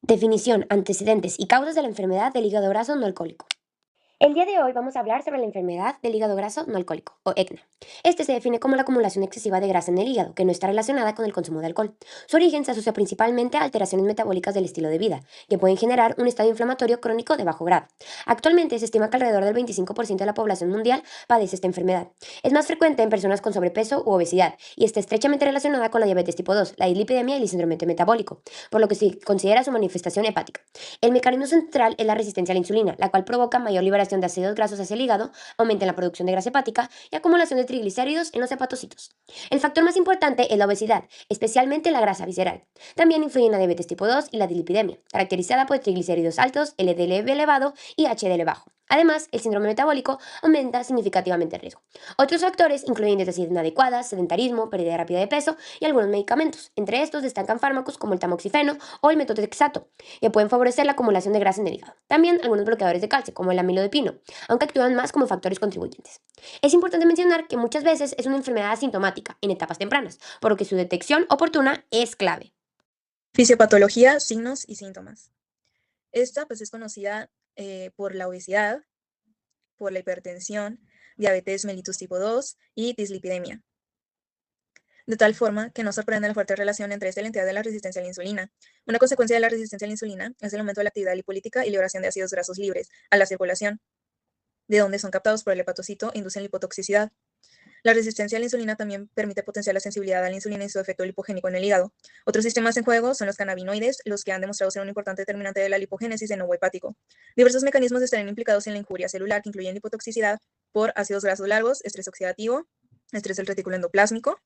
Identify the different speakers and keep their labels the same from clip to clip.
Speaker 1: Definición, antecedentes y causas de la enfermedad del hígado graso no alcohólico. El día de hoy vamos a hablar sobre la enfermedad del hígado graso no alcohólico, o EGNA. Este se define como la acumulación excesiva de grasa en el hígado, que no está relacionada con el consumo de alcohol. Su origen se asocia principalmente a alteraciones metabólicas del estilo de vida, que pueden generar un estado inflamatorio crónico de bajo grado. Actualmente se estima que alrededor del 25% de la población mundial padece esta enfermedad. Es más frecuente en personas con sobrepeso u obesidad, y está estrechamente relacionada con la diabetes tipo 2, la dislipidemia y el síndrome metabólico, por lo que se considera su manifestación hepática. El mecanismo central es la resistencia a la insulina, la cual provoca mayor liberación de ácidos grasos hacia el hígado, aumenta la producción de grasa hepática y acumulación de triglicéridos en los hepatocitos. El factor más importante es la obesidad, especialmente la grasa visceral. También influyen la diabetes tipo 2 y la dislipidemia, caracterizada por triglicéridos altos, LDL elevado y HDL bajo. Además, el síndrome metabólico aumenta significativamente el riesgo. Otros factores incluyen dietas inadecuadas, sedentarismo, pérdida rápida de peso y algunos medicamentos. Entre estos destacan fármacos como el tamoxifeno o el metotrexato, que pueden favorecer la acumulación de grasa en el hígado. También algunos bloqueadores de calcio, como el amilodipino, aunque actúan más como factores contribuyentes. Es importante mencionar que muchas veces es una enfermedad asintomática en etapas tempranas, por lo que su detección oportuna es clave.
Speaker 2: Fisiopatología, signos y síntomas. Esta pues es conocida por la obesidad, por la hipertensión, diabetes mellitus tipo 2 y dislipidemia. De tal forma que no sorprende la fuerte relación entre esta y la entidad de la resistencia a la insulina. Una consecuencia de la resistencia a la insulina es el aumento de la actividad lipolítica y liberación de ácidos grasos libres a la circulación, de donde son captados por el hepatocito e inducen lipotoxicidad. La resistencia a la insulina también permite potenciar la sensibilidad a la insulina y su efecto lipogénico en el hígado. Otros sistemas en juego son los cannabinoides, los que han demostrado ser un importante determinante de la lipogénesis en ovo hepático. Diversos mecanismos estarán implicados en la injuria celular, que incluyen lipotoxicidad por ácidos grasos largos, estrés oxidativo, estrés del retículo endoplásmico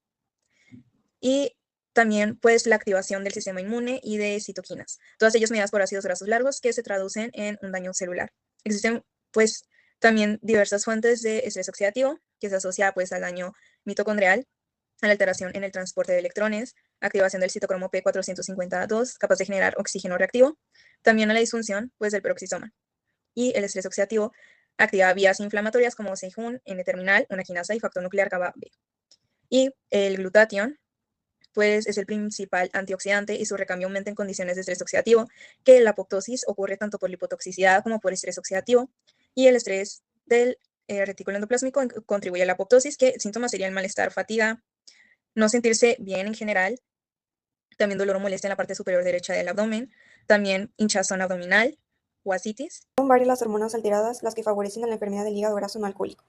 Speaker 2: y también pues la activación del sistema inmune y de citoquinas. Todas ellas mediadas por ácidos grasos largos que se traducen en un daño celular. Existen pues también diversas fuentes de estrés oxidativo que se asocia pues al daño mitocondrial, a la alteración en el transporte de electrones, activación del citocromo P452, capaz de generar oxígeno reactivo, también a la disfunción pues del peroxisoma. Y el estrés oxidativo activa vías inflamatorias como CIJ1, N-terminal, una quinasa y factor nuclear GABA B. Y el glutatión pues es el principal antioxidante y su recambio aumenta en condiciones de estrés oxidativo, que la apoptosis ocurre tanto por lipotoxicidad como por estrés oxidativo, y el estrés del retículo endoplásmico contribuye a la apoptosis, que síntomas serían malestar, fatiga, no sentirse bien en general, también dolor o molestia en la parte superior derecha del abdomen, también hinchazón abdominal o ascitis.
Speaker 3: Son varias las hormonas alteradas las que favorecen a la enfermedad del hígado graso no alcohólico.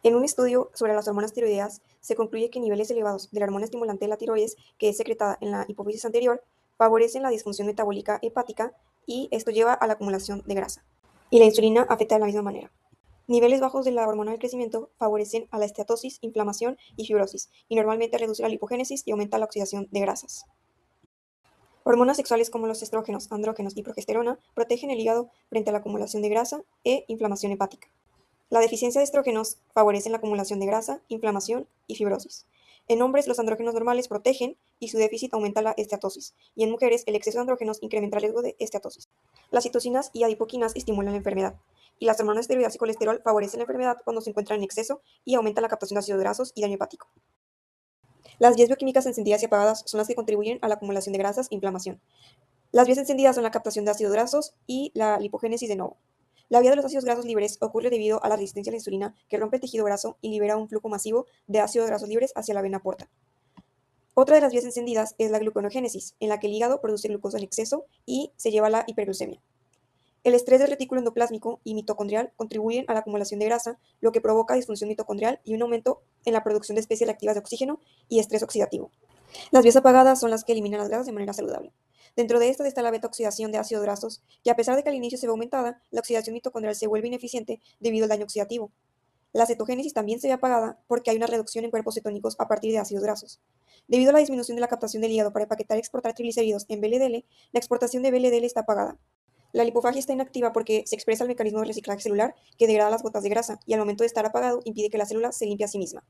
Speaker 3: En un estudio sobre las hormonas tiroideas, se concluye que niveles elevados de la hormona estimulante de la tiroides, que es secretada en la hipófisis anterior, favorecen la disfunción metabólica hepática y esto lleva a la acumulación de grasa. Y la insulina afecta de la misma manera. Niveles bajos de la hormona del crecimiento favorecen a la esteatosis, inflamación y fibrosis, y normalmente reduce la lipogénesis y aumenta la oxidación de grasas. Hormonas sexuales como los estrógenos, andrógenos y progesterona protegen el hígado frente a la acumulación de grasa e inflamación hepática. La deficiencia de estrógenos favorece la acumulación de grasa, inflamación y fibrosis. En hombres, los andrógenos normales protegen y su déficit aumenta la esteatosis, y en mujeres, el exceso de andrógenos incrementa el riesgo de esteatosis. Las citocinas y adipoquinas estimulan la enfermedad, y las hormonas esteroideas y colesterol favorecen la enfermedad cuando se encuentran en exceso y aumenta la captación de ácidos grasos y daño hepático. Las vías bioquímicas encendidas y apagadas son las que contribuyen a la acumulación de grasas e inflamación. Las vías encendidas son la captación de ácidos grasos y la lipogénesis de novo. La vía de los ácidos grasos libres ocurre debido a la resistencia a la insulina, que rompe el tejido graso y libera un flujo masivo de ácidos grasos libres hacia la vena porta. Otra de las vías encendidas es la gluconeogénesis, en la que el hígado produce glucosa en exceso y se lleva a la hiperglucemia. El estrés del retículo endoplásmico y mitocondrial contribuyen a la acumulación de grasa, lo que provoca disfunción mitocondrial y un aumento en la producción de especies reactivas de oxígeno y estrés oxidativo. Las vías apagadas son las que eliminan las grasas de manera saludable. Dentro de estas está la beta-oxidación de ácidos grasos, que a pesar de que al inicio se ve aumentada, la oxidación mitocondrial se vuelve ineficiente debido al daño oxidativo. La cetogénesis también se ve apagada porque hay una reducción en cuerpos cetónicos a partir de ácidos grasos. Debido a la disminución de la captación del hígado para empaquetar y exportar triglicéridos en VLDL, la exportación de VLDL está apagada. La lipofagia está inactiva porque se expresa el mecanismo de reciclaje celular que degrada las gotas de grasa y al momento de estar apagado impide que la célula se limpie a sí misma.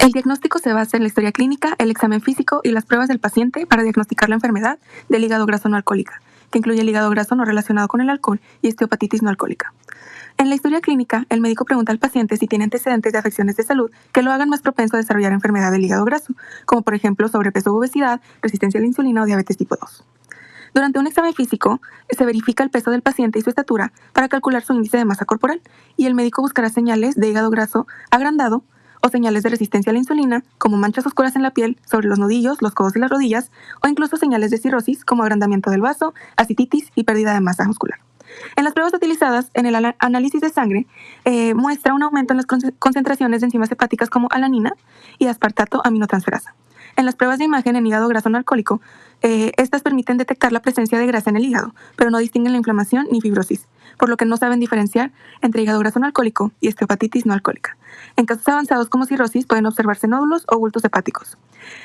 Speaker 4: El diagnóstico se basa en la historia clínica, el examen físico y las pruebas del paciente para diagnosticar la enfermedad del hígado graso no alcohólica, que incluye el hígado graso no relacionado con el alcohol y esteatohepatitis no alcohólica. En la historia clínica, el médico pregunta al paciente si tiene antecedentes de afecciones de salud que lo hagan más propenso a desarrollar enfermedad del hígado graso, como por ejemplo sobrepeso u obesidad, resistencia a la insulina o diabetes tipo 2. Durante un examen físico, se verifica el peso del paciente y su estatura para calcular su índice de masa corporal, y el médico buscará señales de hígado graso agrandado o señales de resistencia a la insulina, como manchas oscuras en la piel, sobre los nudillos, los codos y las rodillas, o incluso señales de cirrosis, como agrandamiento del vaso, ascitis y pérdida de masa muscular. En las pruebas utilizadas en el análisis de sangre, muestra un aumento en las concentraciones de enzimas hepáticas como alanina y aspartato aminotransferasa. En las pruebas de imagen en hígado graso no alcohólico, estas permiten detectar la presencia de grasa en el hígado, pero no distinguen la inflamación ni fibrosis, por lo que no saben diferenciar entre hígado graso no alcohólico y esteatohepatitis no alcohólica. En casos avanzados como cirrosis pueden observarse nódulos o bultos hepáticos.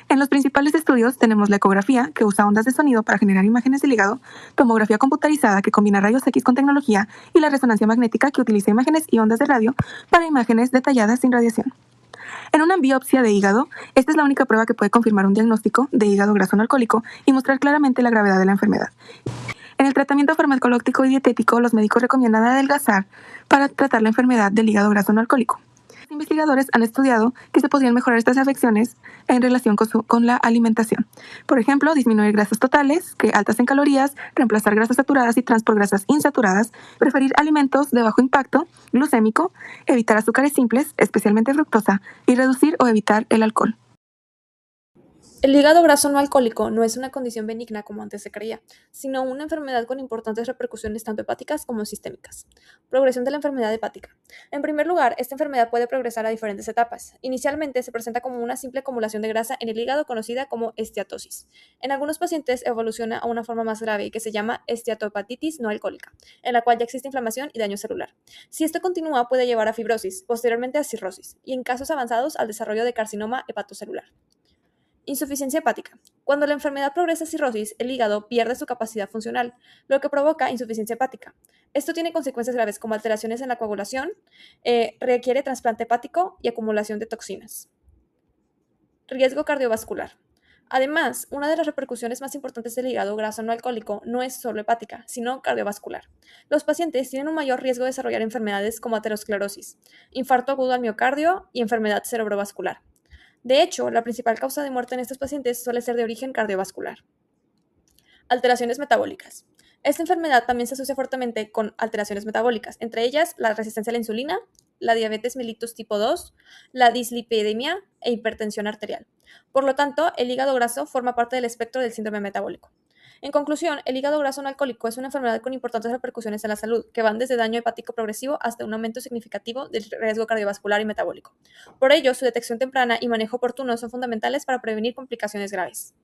Speaker 4: En los principales estudios tenemos la ecografía, que usa ondas de sonido para generar imágenes del hígado, tomografía computarizada, que combina rayos X con tecnología, y la resonancia magnética, que utiliza imágenes y ondas de radio para imágenes detalladas sin radiación. En una biopsia de hígado, esta es la única prueba que puede confirmar un diagnóstico de hígado graso no alcohólico y mostrar claramente la gravedad de la enfermedad. En el tratamiento farmacológico y dietético, los médicos recomiendan adelgazar para tratar la enfermedad del hígado graso no alcohólico. Los investigadores han estudiado que se podrían mejorar estas afecciones en relación con la alimentación. Por ejemplo, disminuir grasas totales, que altas en calorías, reemplazar grasas saturadas y trans por grasas insaturadas, preferir alimentos de bajo impacto glucémico, evitar azúcares simples, especialmente fructosa, y reducir o evitar el alcohol.
Speaker 5: El hígado graso no alcohólico no es una condición benigna como antes se creía, sino una enfermedad con importantes repercusiones tanto hepáticas como sistémicas. Progresión de la enfermedad hepática. En primer lugar, esta enfermedad puede progresar a diferentes etapas. Inicialmente se presenta como una simple acumulación de grasa en el hígado conocida como esteatosis. En algunos pacientes evoluciona a una forma más grave que se llama esteatohepatitis no alcohólica, en la cual ya existe inflamación y daño celular. Si esto continúa, puede llevar a fibrosis, posteriormente a cirrosis, y en casos avanzados al desarrollo de carcinoma hepatocelular. Insuficiencia hepática. Cuando la enfermedad progresa a cirrosis, el hígado pierde su capacidad funcional, lo que provoca insuficiencia hepática. Esto tiene consecuencias graves como alteraciones en la coagulación, requiere trasplante hepático y acumulación de toxinas. Riesgo cardiovascular. Además, una de las repercusiones más importantes del hígado graso no alcohólico no es solo hepática, sino cardiovascular. Los pacientes tienen un mayor riesgo de desarrollar enfermedades como aterosclerosis, infarto agudo al miocardio y enfermedad cerebrovascular. De hecho, la principal causa de muerte en estos pacientes suele ser de origen cardiovascular. Alteraciones metabólicas. Esta enfermedad también se asocia fuertemente con alteraciones metabólicas, entre ellas la resistencia a la insulina, la diabetes mellitus tipo 2, la dislipidemia e hipertensión arterial. Por lo tanto, el hígado graso forma parte del espectro del síndrome metabólico. En conclusión, el hígado graso no alcohólico es una enfermedad con importantes repercusiones en la salud, que van desde daño hepático progresivo hasta un aumento significativo del riesgo cardiovascular y metabólico. Por ello, su detección temprana y manejo oportuno son fundamentales para prevenir complicaciones graves.